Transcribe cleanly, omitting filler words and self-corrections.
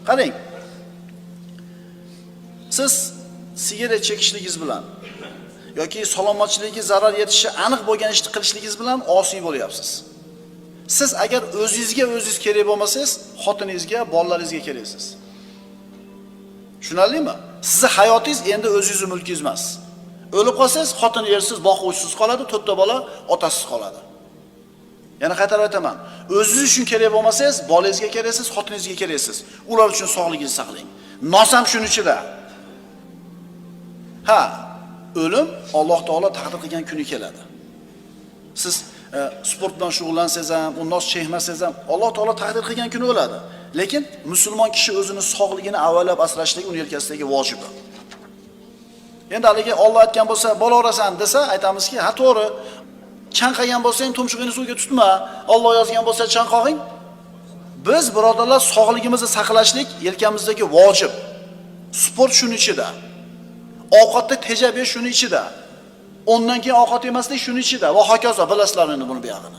Qarang. Siz sigaret chekishligingiz bilan yoki salomatligiga zarar yetishi aniq bo'lgan ishni qilishligingiz bilan osiy bo'lyapsiz. Siz agar o'zingizga o'zingiz kerak bo'lmasangiz, xotiningizga, bolalaringizga keraksiz. Tushunarlimi? Sizning hayotingiz endi o'zingizning mulkingiz emas. O'lib qolsangiz, xotin ersiz, boquvchisiz qoladi, to'rtta bola otasiz qoladi. Yana qaytarib aytaman. O'zingiz uchun kerak bo'lmasangiz, bolangizga keraksiz, xotiningizga keraksiz. Ular uchun sog'ligingizni saqlang. Nos ham shuning ichida. Ha, o'lim Alloh taolo taqdir qilgan kuni keladi. Siz sport bilan shug'ullansangiz ham, nos chekmasangiz ham Alloh taolo taqdir qilgan kuni o'ladi. Lekin musulmon kishi o'zining sog'ligini avvalab asrashlik uni yelkasidagi vojibi. Endi haliga Alloh aytgan bo'lsa, bola orasan desa, aytamizki, ha to'g'ri. Chanqagan bo'lsang, tumshug'ini suvga tutma. Alloh yozgan bo'lsa chanqog'ing. Biz birodarlar sog'ligimizni saqlashlik yelkamizdagi vojib. Sport shuning ichida. Ovqatda tejabish shuning ichida. Ondan keyin ovqat yemaslik shuning ichida va hokazo bilasizlar endi buni buyog'ini.